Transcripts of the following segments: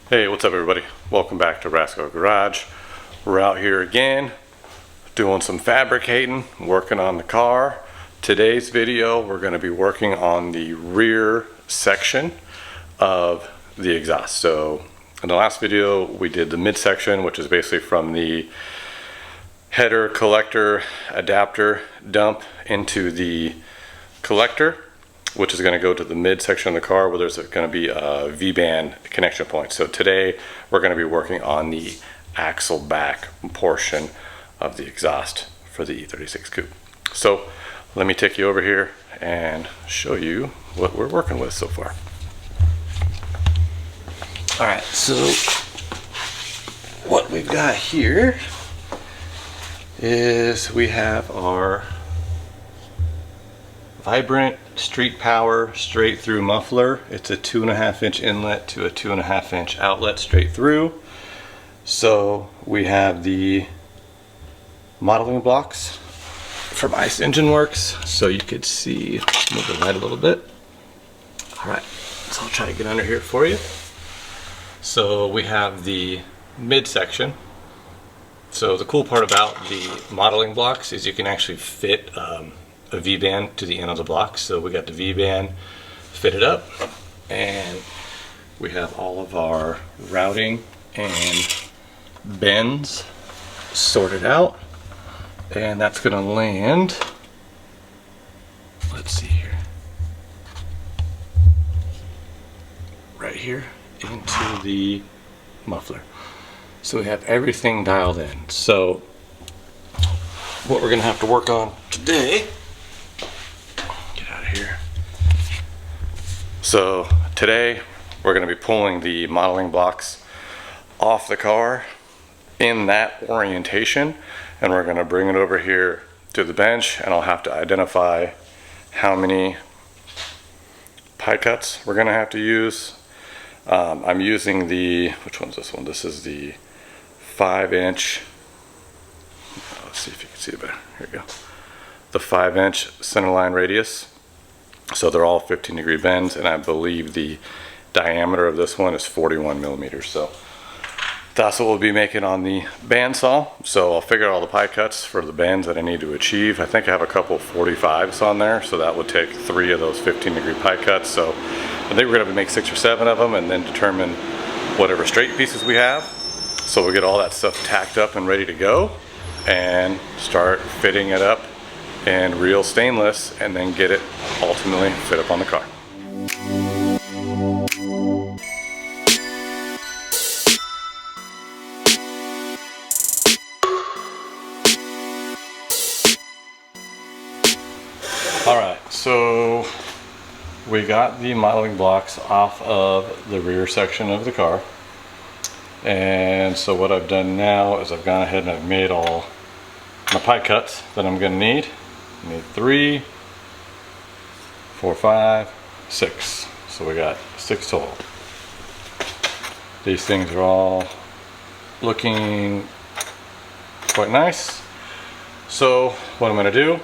Hey, what's up everybody? Welcome back to Rasco Garage. We're out here again doing some fabricating, working on the car. Today's video we're going to be working on the rear section of the exhaust. So in the last video we did the midsection, which is basically from the header collector adapter dump into the collector, which is going to go to the midsection of the car where there's going to be a V-band connection point. So today we're going to be working on the axle back portion of the exhaust for the E36 coupe. So let me take you over here and show you what we're working with so far. All right, so what we've got here is we have our Vibrant Street Power straight through muffler. It's a 2.5 inch inlet to a 2.5 inch outlet straight through. So we have the modeling blocks from Ice Engine Works. So you could see, move the light a little bit. All right, so I'll try to get under here for you. So we have the midsection. So the cool part about the modeling blocks is you can actually fit a V-band to the end of the block. So we got the V-band fitted up, and we have all of our routing and bends sorted out, and that's going to land, let's see here, right here into the muffler. So we have everything dialed in. So what we're going to have to work on today, here. So today we're going to be pulling the modeling blocks off the car in that orientation, and we're going to bring it over here to the bench, and I'll have to identify how many pie cuts we're going to have to use. I'm using the, which one's this one? This is the 5-inch, let's see if you can see it better, here we go, the 5-inch centerline radius. So they're all 15-degree bends, and I believe the diameter of this one is 41 millimeters. So that's what we'll be making on the bandsaw. So I'll figure out all the pie cuts for the bends that I need to achieve. I think I have a couple 45s on there, so that would take 3 of those 15-degree pie cuts. So I think we're going to make 6 or 7 of them, and then determine whatever straight pieces we have. So we'll get all that stuff tacked up and ready to go, and start fitting it up and real stainless, and then get it ultimately fit up on the car. All right, so we got the modeling blocks off of the rear section of the car, and so what I've done now is I've gone ahead and I've made all my pie cuts that I'm going to need. I need 3, 4, 5, 6. So we got 6 total. These things are all looking quite nice. So what I'm going to do,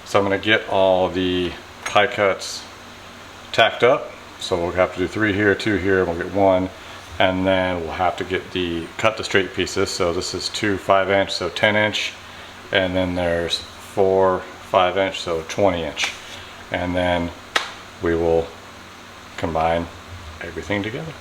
so I'm going to get all the pie cuts tacked up. So we'll have to do 3 here, 2 here, we'll get 1. And then we'll have to get cut the straight pieces. So this is 2 5-inch, so 10-inch. And then there's 4 5-inch, so 20-inch. And then we will combine everything together.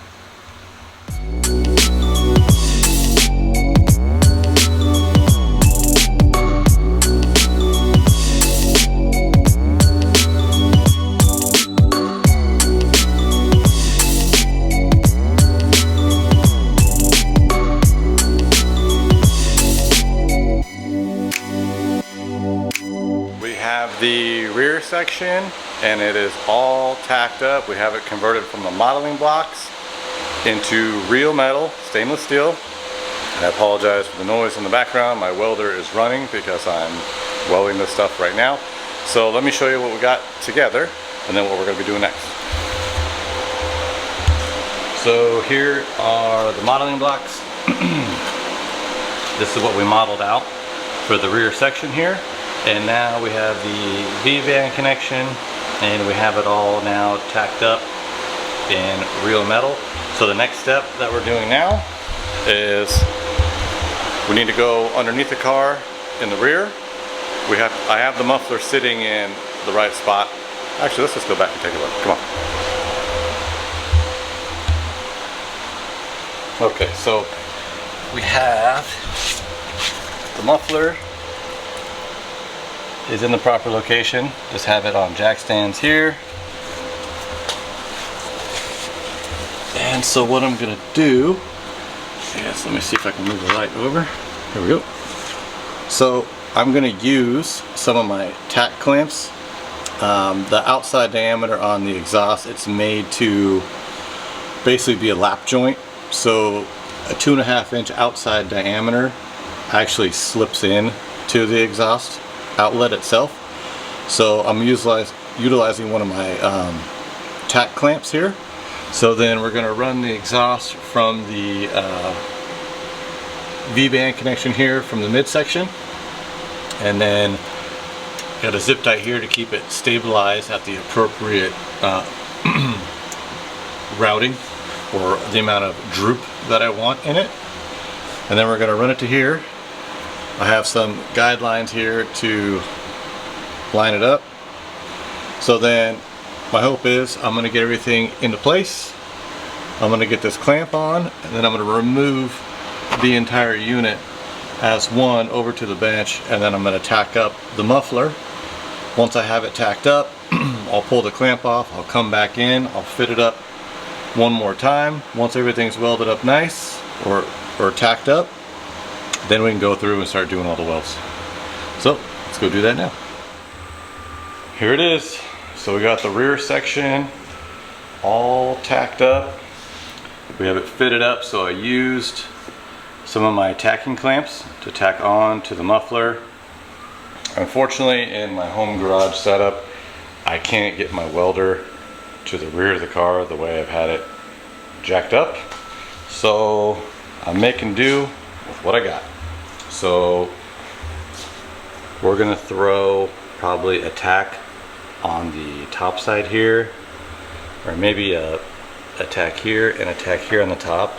The rear section, and it is all tacked up. We have it converted from the modeling blocks into real metal, stainless steel. And I apologize for the noise in the background. My welder is running because I'm welding this stuff right now. So let me show you what we got together and then what we're going to be doing next. So here are the modeling blocks. This is what we modeled out for the rear section here. And now we have the V-band connection, and we have it all now tacked up in real metal. So the next step that we're doing now is we need to go underneath the car in the rear. I have the muffler sitting in the right spot. Actually, let's just go back and take a look. Come on. Okay, so we have the muffler is in the proper location. Just have it on jack stands here. And so what I'm gonna do is, let me see if I can move the light over. Here we go. So I'm gonna use some of my tack clamps. The outside diameter on the exhaust, it's made to basically be a lap joint. So a 2.5 inch outside diameter actually slips in to the exhaust outlet itself. So I'm utilizing one of my tack clamps here. So then we're going to run the exhaust from the V-band connection here from the midsection, and then got a zip tie here to keep it stabilized at the appropriate routing or the amount of droop that I want in it. And then we're going to run it to here. I have some guidelines here to line it up. So then my hope is I'm going to get everything into place. I'm going to get this clamp on, and then I'm going to remove the entire unit as one over to the bench, and then I'm going to tack up the muffler. Once I have it tacked up, I'll pull the clamp off, I'll come back in, I'll fit it up one more time. Once everything's welded up nice or tacked up, then we can go through and start doing all the welds. So let's go do that now. Here it is. So we got the rear section all tacked up. We have it fitted up, so I used some of my tacking clamps to tack on to the muffler. Unfortunately, in my home garage setup, I can't get my welder to the rear of the car the way I've had it jacked up. So I'm making do with what I got. So we're gonna throw probably a tack on the top side here, or maybe a tack here and a tack here on the top,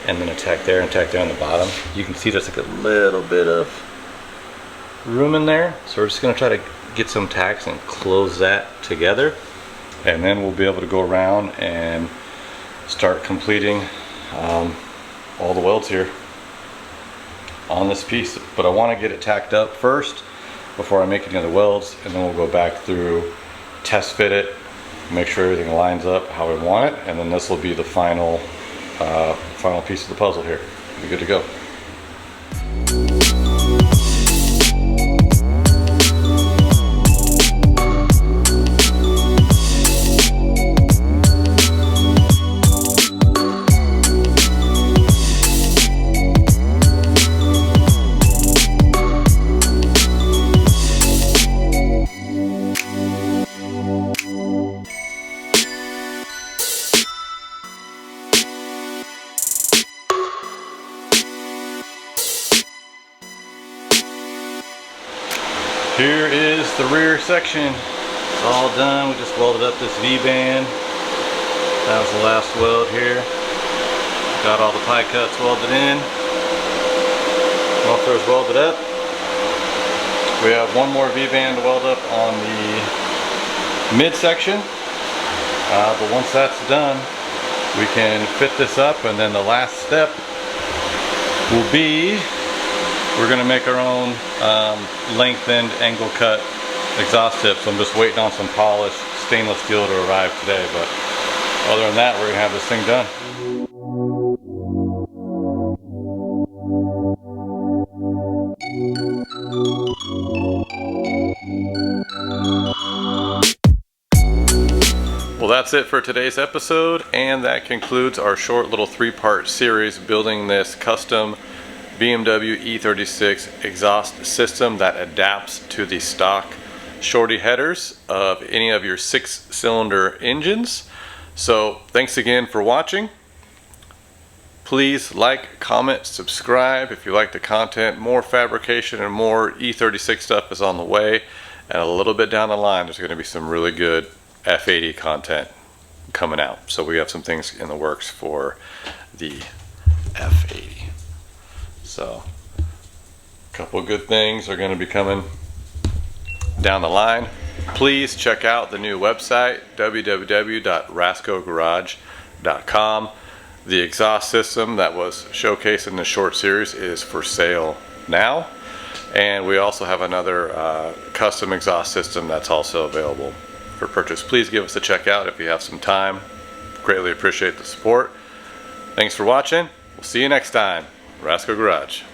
and then a tack there and tack there on the bottom. You can see there's like a little bit of room in there, so we're just going to try to get some tacks and close that together, and then we'll be able to go around and start completing all the welds here on this piece. But I want to get it tacked up first before I make any other welds, and then we'll go back through, test fit it, make sure everything lines up how we want it, and then this will be the final piece of the puzzle here. We'll be good to go. Here is the rear section. It's all done. We just welded up this V-band. That was the last weld here. Got all the pie cuts welded in. Muffler's welded up. We have one more V-band to weld up on the midsection. But once that's done, we can fit this up, and then the last step will be we're going to make our own lengthened angle cut exhaust tips. I'm just waiting on some polished stainless steel to arrive today, but other than that, we're going to have this thing done. Well, that's it for today's episode, and that concludes our short little 3-part series building this custom BMW E36 exhaust system that adapts to the stock shorty headers of any of your 6-cylinder engines. So thanks again for watching. Please like, comment, subscribe if you like the content. More fabrication and more E36 stuff is on the way, and a little bit down the line there's going to be some really good F80 content. coming out. So we have some things in the works for the F80. So a couple of good things are going to be coming down the line. Please check out the new website, www.rascogarage.com. The exhaust system that was showcased in the short series is for sale now, and we also have another custom exhaust system that's also available for purchase. Please give us a check out if you have some time. Greatly appreciate the support. Thanks for watching. We'll see you next time. Rasco Garage.